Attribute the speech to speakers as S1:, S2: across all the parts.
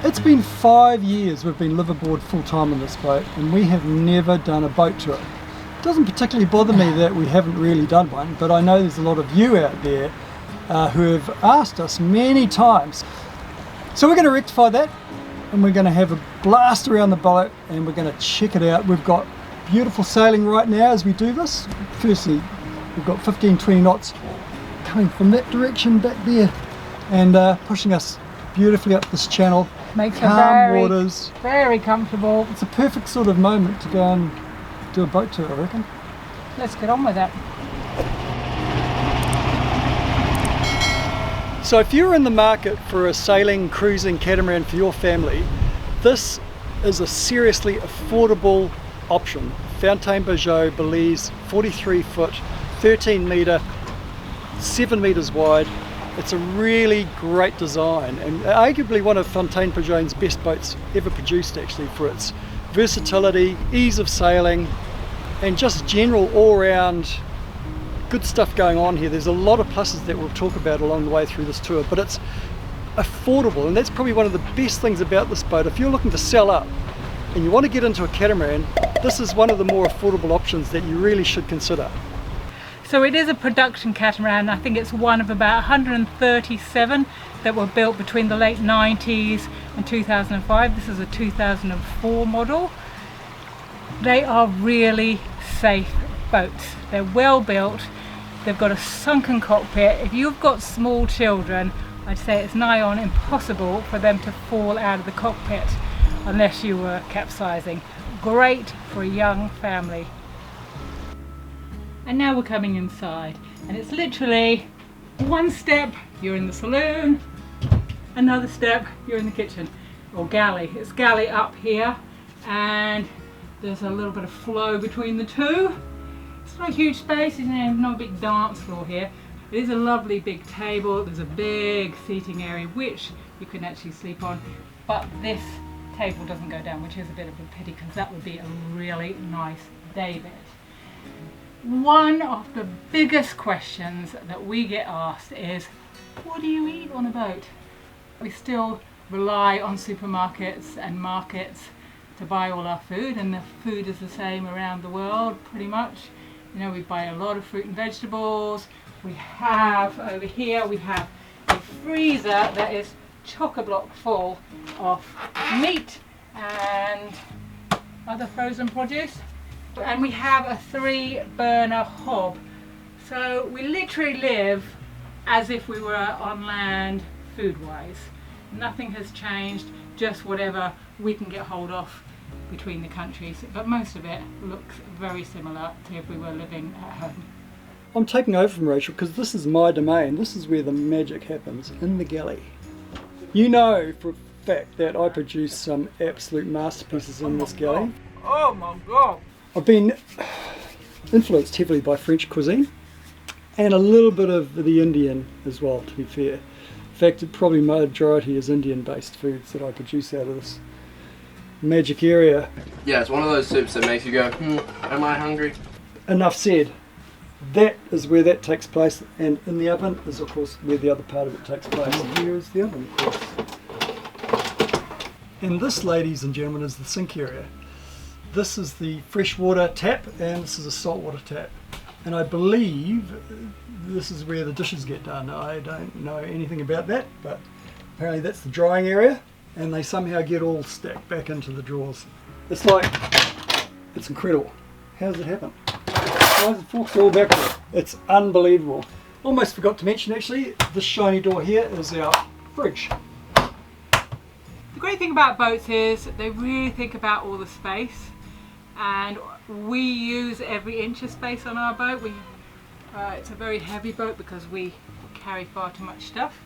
S1: It's been 5 years we've been liveaboard full-time on this boat, and we have never done a boat tour. It doesn't particularly bother me that we haven't really done one, but I know there's a lot of you out there who have asked us many times. So we're going to rectify that, and we're going to have a blast around the boat, and we're going to check it out. We've got beautiful sailing right now as we do this. Firstly, we've got 15-20 knots coming from that direction back there, and pushing us beautifully up this channel.
S2: Makes
S1: calm
S2: it
S1: waters.
S2: Very comfortable.
S1: It's a perfect sort of moment to go and do a boat tour, I reckon.
S2: Let's get on with that.
S1: So if you're in the market for a sailing, cruising catamaran for your family, this is a seriously affordable option. Fountaine Pajot Belize, 43 foot, 13 metre, 7 metres wide. It's a really great design, and arguably one of Fountaine Pajot's best boats ever produced, actually, for its versatility, ease of sailing, and just general all-round good stuff going on here. There's a lot of pluses that we'll talk about along the way through this tour, but it's affordable, and that's probably one of the best things about this boat. If you're looking to sell up and you want to get into a catamaran, this is one of the more affordable options that you really should consider.
S2: So it is a production catamaran. I think it's one of about 137 that were built between the late 90s and 2005. This is a 2004 model. They are really safe boats. They're well built. They've got a sunken cockpit. If you've got small children, I'd say it's nigh on impossible for them to fall out of the cockpit unless you were capsizing. Great for a young family. And now we're coming inside, and it's literally one step you're in the saloon, another step you're in the kitchen, or galley. It's galley up here, and there's a little bit of flow between the two. It's not a huge space, there's no big dance floor here. It is a lovely big table. There's a big seating area which you can actually sleep on, but this table doesn't go down, which is a bit of a pity because that would be a really nice day bed. One of the biggest questions that we get asked is, what do you eat on a boat? We still rely on supermarkets and markets to buy all our food, and the food is the same around the world pretty much. You know, we buy a lot of fruit and vegetables. We have over here, we have a freezer that is chock-a-block full of meat and other frozen produce. And we have a 3-burner hob. So we literally live as if we were on land food-wise. Nothing has changed, just whatever we can get hold of between the countries. But most of it looks very similar to if we were living at home.
S1: I'm taking over from Rachel because this is my domain. This is where the magic happens, in the galley. You know for a fact that I produce some absolute masterpieces in this galley.
S2: Oh my God!
S1: I've been influenced heavily by French cuisine and a little bit of the Indian as well, to be fair. In fact, it probably majority is Indian based foods that I produce out of this magic area.
S3: Yeah, it's one of those soups that makes you go, am I hungry?
S1: Enough said. That is where that takes place, and in the oven is of course where the other part of it takes place. And here is the oven, of course. And this, ladies and gentlemen, is the sink area. This is the freshwater tap, and this is a saltwater tap. And I believe this is where the dishes get done. I don't know anything about that, but apparently that's the drying area, and they somehow get all stacked back into the drawers. It's incredible. How does it happen? Why is the forks all backward? It's unbelievable. Almost forgot to mention, actually, this shiny door here is our fridge.
S2: The great thing about boats is they really think about all the space, and we use every inch of space on our boat. It's a very heavy boat because we carry far too much stuff.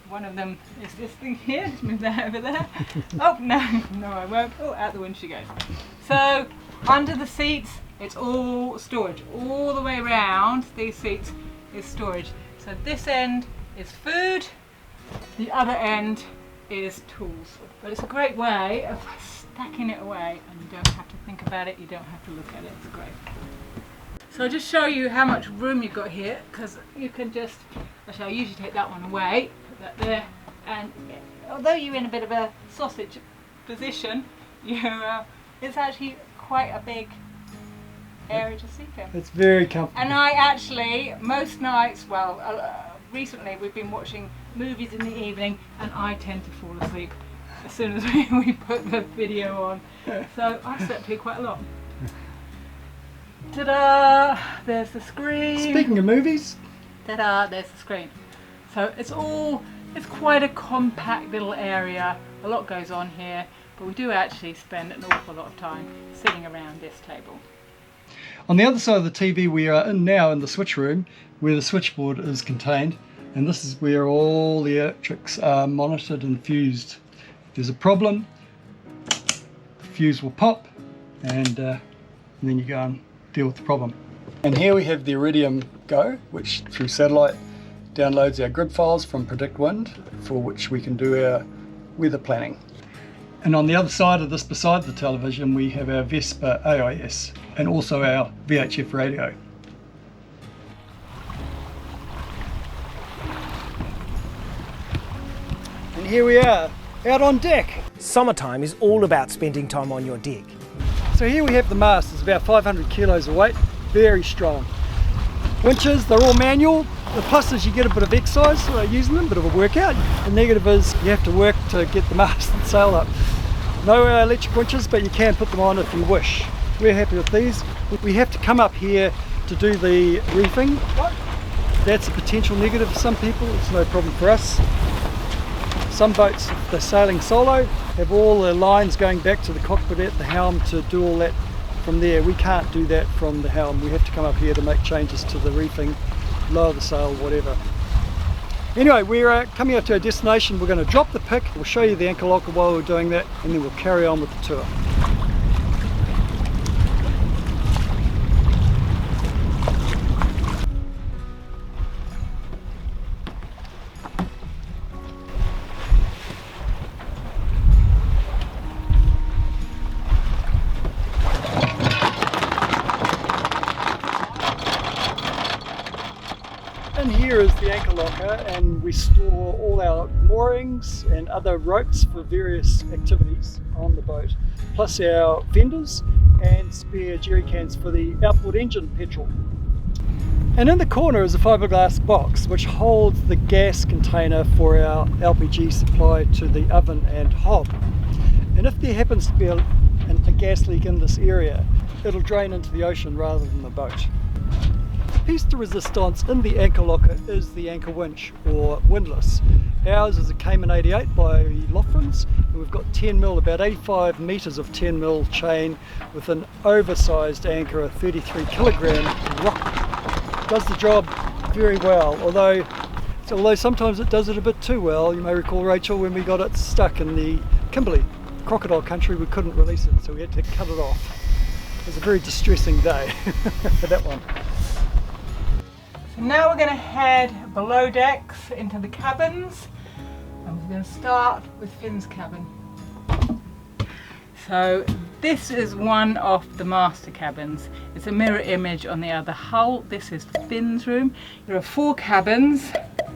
S2: One of them is this thing here. Just move that over there. Oh no, I won't. Oh, out the window she goes. So under the seats, it's all storage. All the way around these seats is storage. So this end is food, the other end is tools. But it's a great way of stacking it away, and you don't have to think about it, you don't have to look at it. It's great. So I'll just show you how much room you've got here, because you can just, actually I usually take that one away, put that there, and although you're in a bit of a sausage position, it's actually quite a big area to sleep in.
S1: It's very comfortable.
S2: And I actually, most nights, recently we've been watching movies in the evening and I tend to fall asleep as soon as we put the video on. So I slept here quite a lot. Ta-da! There's the screen.
S1: Speaking of movies.
S2: Ta-da! There's the screen. So it's quite a compact little area. A lot goes on here, but we do actually spend an awful lot of time sitting around this table.
S1: On the other side of the TV we are in now, in the switch room, where the switchboard is contained, and this is where all the electrics are monitored and fused. If there's a problem, the fuse will pop, and then you go and deal with the problem. And here we have the Iridium Go, which through satellite downloads our grid files from Predict Wind, for which we can do our weather planning. And on the other side of this, beside the television, we have our Vespa AIS and also our VHF radio. And here we are, out on deck.
S4: Summertime is all about spending time on your deck.
S1: So here we have the mast. It's about 500 kilos of weight, very strong. Winches, they're all manual. The plus is you get a bit of exercise using them, a bit of a workout. The negative is you have to work to get the mast and sail up. No electric winches, but you can put them on if you wish. We're happy with these. We have to come up here to do the reefing. That's a potential negative for some people. It's no problem for us. Some boats, if they're sailing solo, have all the lines going back to the cockpit at the helm to do all that from there. We can't do that from the helm. We have to come up here to make changes to the reefing, lower the sail, whatever. Anyway, we're coming up to our destination. We're going to drop the pick. We'll show you the anchor locker while we're doing that, and then we'll carry on with the tour. And here is the anchor locker, and we store all our moorings and other ropes for various activities on the boat, plus our fenders and spare jerry cans for the outboard engine petrol. And in the corner is a fiberglass box which holds the gas container for our LPG supply to the oven and hob. And if there happens to be a gas leak in this area, it'll drain into the ocean rather than the boat. Piece de resistance in the anchor locker is the anchor winch, or windlass. Ours is a Cayman 88 by Lofrans, and we've got 10mm, about 85 metres of 10mm chain with an oversized anchor, a 33 kilogram rock. Does the job very well, although sometimes it does it a bit too well. You may recall, Rachel, when we got it stuck in the Kimberley, crocodile country, we couldn't release it, so we had to cut it off. It was a very distressing day for that one.
S2: So now we're going to head below decks into the cabins, and we're going to start with Finn's cabin. So this is one of the master cabins. It's a mirror image on the other hull. This is Finn's room. There are 4 cabins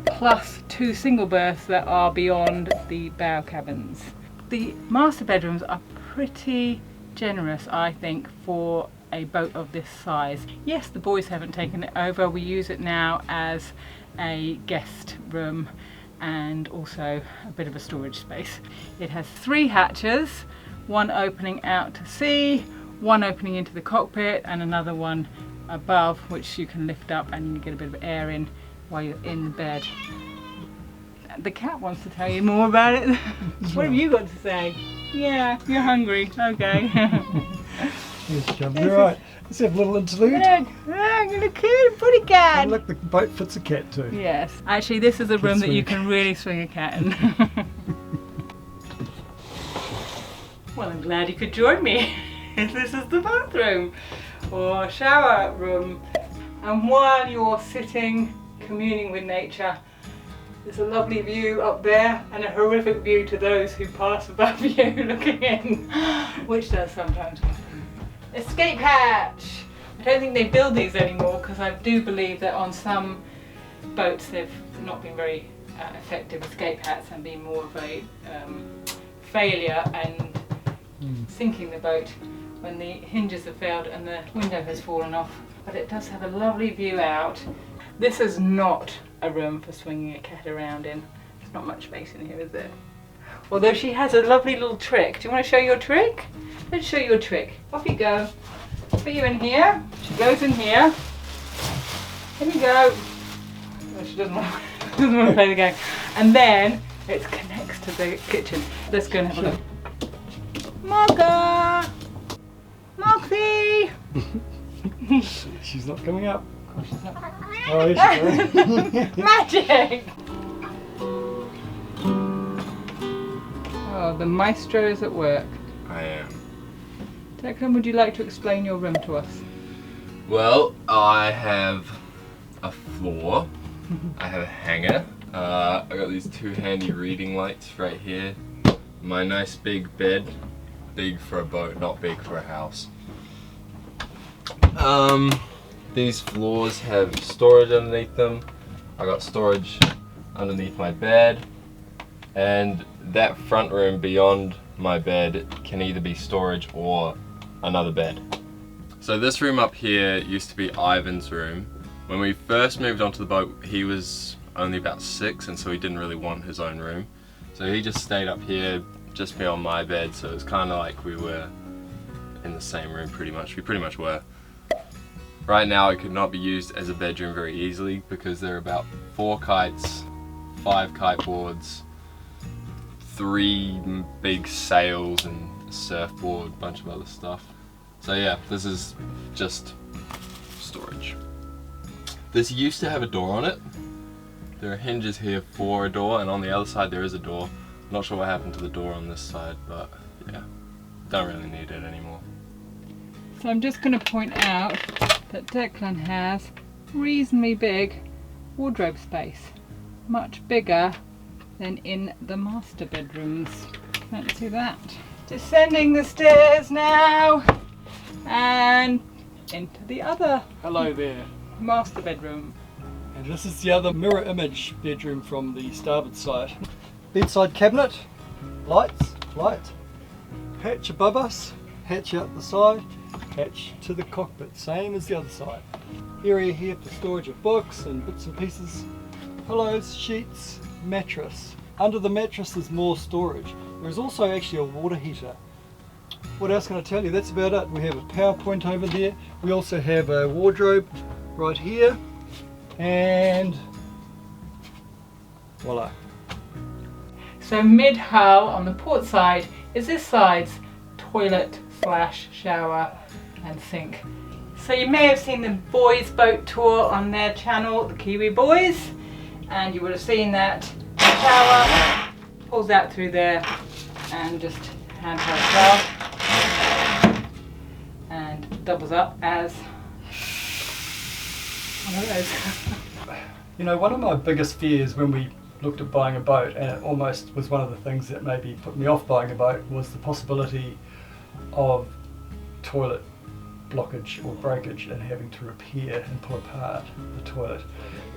S2: plus 2 single berths that are beyond the bow cabins. The master bedrooms are pretty generous, I think, for a boat of this size. Yes, the boys haven't taken it over. We use it now as a guest room and also a bit of a storage space. It has 3 hatches, one opening out to sea, one opening into the cockpit, and another one above which you can lift up and you get a bit of air in while you're in bed. The cat wants to tell you more about it. What have you got to say? Yeah, you're hungry. Okay.
S1: Yes, Chubbs, you're right. Let's have a little interlude.
S2: Look cute, pretty cat.
S1: And look, the boat fits a cat too.
S2: Yes. Actually, this is a room that you can really swing a cat in. Well, I'm glad you could join me. This is the bathroom or shower room. And while you're sitting, communing with nature, there's a lovely view up there and a horrific view to those who pass above you looking in, which does sometimes happen. Escape hatch! I don't think they build these anymore because I do believe that on some boats they've not been very effective escape hatch and be more of a failure and sinking the boat when the hinges have failed and the window has fallen off. But it does have a lovely view out. This is not a room for swinging a cat around in. There's not much space in here, is there? Although she has a lovely little trick. Do you want to show your trick? Let's show you a trick. Off you go. Put you in here. She goes in here. Here we go. Oh, she doesn't want to play the game. And then it connects to the kitchen. Let's go and have a look. Marga! Moxie!
S1: She's not coming up.
S2: Of course she's not.
S1: Oh, here she goes.
S2: Magic! Oh, the maestro is at work.
S3: I am.
S2: Declan, would you like to explain your room to us?
S3: Well, I have a floor. I have a hanger. I got these two handy reading lights right here. My nice big bed. Big for a boat, not big for a house. These floors have storage underneath them. I got storage underneath my bed. And that front room beyond my bed can either be storage or another bed. So this room up here used to be Ivan's room. When we first moved onto the boat, he was only about 6, and so he didn't really want his own room. So he just stayed up here, just beyond my bed, so it was kind of like we were in the same room pretty much. We pretty much were. Right now it could not be used as a bedroom very easily because there are about 4 kites, 5 kiteboards, 3 big sails and a surfboard, a bunch of other stuff. So yeah, this is just storage. This used to have a door on it. There are hinges here for a door, and on the other side there is a door. Not sure what happened to the door on this side, but yeah, don't really need it anymore.
S2: So I'm just going to point out that Declan has reasonably big wardrobe space. Much bigger than in the master bedrooms. Fancy that. Descending the stairs now and into the other
S1: Hello there.
S2: master bedroom.
S1: And this is the other mirror image bedroom from the starboard side. Bedside cabinet, lights, light, hatch above us, hatch out the side, hatch to the cockpit, same as the other side. Area here for storage of books and bits and pieces, pillows, sheets, mattress. Under the mattress there's more storage. There's also actually a water heater. What else can I tell you? That's about it. We have a power point over there. We also have a wardrobe right here, and voila.
S2: So mid-hull on the port side is this side's toilet / shower and sink. So you may have seen the boys boat tour on their channel, the Kiwi Boys, and you would have seen that the shower pulls out through there and just handheld shower and doubles up as one of those.
S1: You know, one of my biggest fears when we looked at buying a boat, and it almost was one of the things that maybe put me off buying a boat, was the possibility of toilet blockage or breakage and having to repair and pull apart the toilet.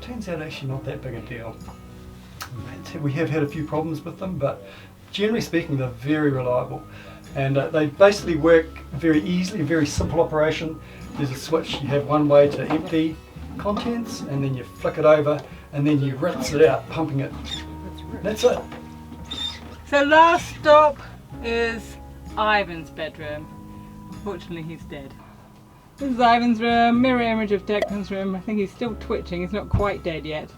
S1: Turns out actually not that big a deal. We have had a few problems with them, but generally speaking they're very reliable, and they basically work very easily, very simple operation. There's a switch, you have one way to empty contents, and then you flick it over and then you rinse it out, pumping it. That's it.
S2: So last stop is Ivan's bedroom. Unfortunately he's dead. This is Ivan's room, mirror image of Declan's room. I think he's still twitching, he's not quite dead yet.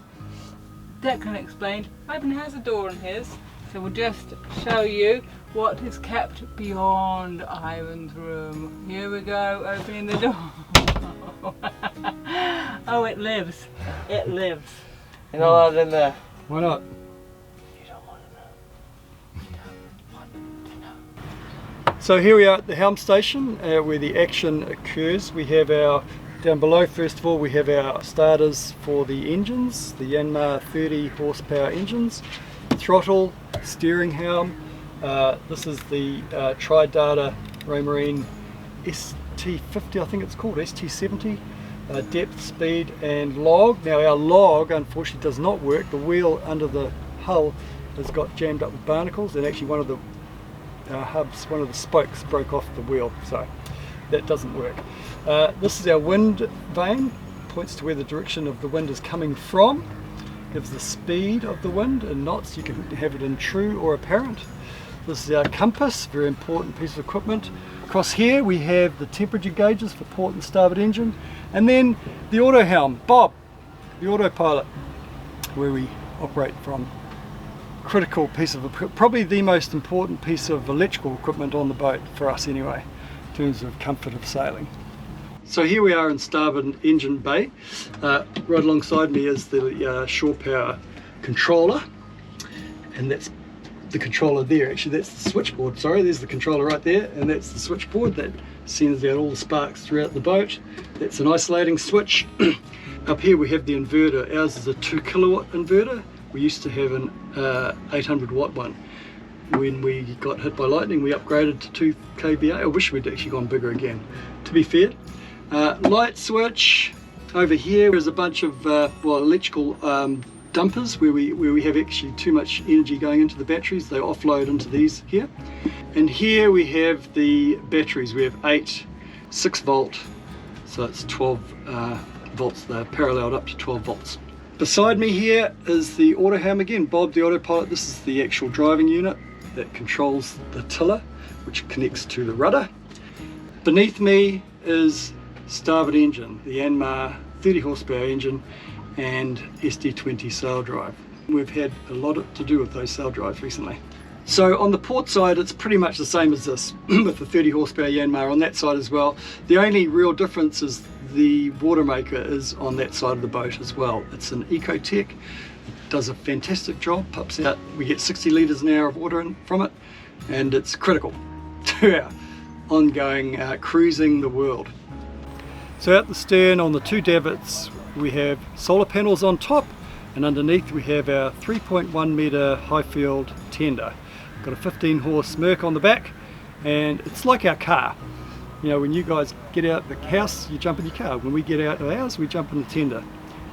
S2: Declan explained Ivan has a door in his, so we'll just show you what is kept beyond Ivan's room. Here we go, opening the door. Oh, it lives. It lives.
S3: You're not allowed in there.
S1: Why not?
S3: You don't want to know. You don't want to know.
S1: So here we are at the helm station where the action occurs. We have our, down below first of all, we have our starters for the engines, the Yanmar 30 horsepower engines, throttle, steering helm. This is the Tridata Raymarine ST50, I think it's called, ST70. depth, speed and log. Now our log unfortunately does not work. The wheel under the hull has got jammed up with barnacles, and actually one of the hubs, one of the spokes broke off the wheel, so that doesn't work. This is our wind vane, points to where the direction of the wind is coming from, gives the speed of the wind in knots. You can have it in true or apparent. This is our compass, very important piece of equipment. Across here we have the temperature gauges for port and starboard engine, and then the auto helm, Bob, the autopilot, where we operate from. Critical piece of, probably the most important piece of electrical equipment on the boat, for us anyway, in terms of comfort of sailing. So here we are in starboard engine bay. Right alongside me is the shore power controller, and that's the controller there. Actually, that's the switchboard. Sorry, there's the controller right there, and that's the switchboard that sends out all the sparks throughout the boat. That's an isolating switch. Up here we have the inverter. Ours is a 2 kilowatt inverter. We used to have an 800 watt one. When we got hit by lightning, we upgraded to 2 kVA. I wish we'd actually gone bigger again, to be fair. Light switch. Over here is a bunch of electrical dumpers where we have actually too much energy going into the batteries. They offload into these here. And here we have the batteries. We have 8 6-volt, so it's 12 volts. They're paralleled up to 12 volts. Beside me here is the auto helm again, Bob the autopilot. This is the actual driving unit that controls the tiller, which connects to the rudder. Beneath me is starboard engine, the Yanmar 30 horsepower engine and SD20 sail drive. We've had a lot to do with those sail drives recently. So on the port side, it's pretty much the same as this, with the 30 horsepower Yanmar on that side as well. The only real difference is the water maker is on that side of the boat as well. It's an Ecotech, it does a fantastic job, pumps out, we get 60 litres an hour of water in from it, and it's critical to our ongoing cruising the world. So out the stern on the 2 davits we have solar panels on top, and underneath we have our 3.1 metre high field tender. Got a 15 horse Merc on the back, and it's like our car. You know, when you guys get out the house, you jump in your car. When we get out of ours, we jump in the tender.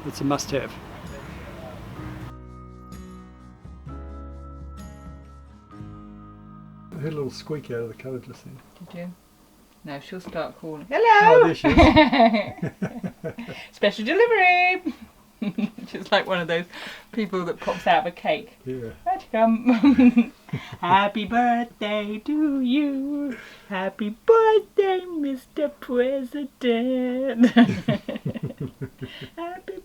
S1: It's a must-have. I heard a little squeak out of the cover just then.
S2: Did you? No, she'll start calling. Hello!
S1: Oh, there she is.
S2: Special delivery! Just like one of those people that pops out of a cake.
S1: Yeah.
S2: Where'd you come? Happy birthday to you. Happy birthday, Mr. President. Happy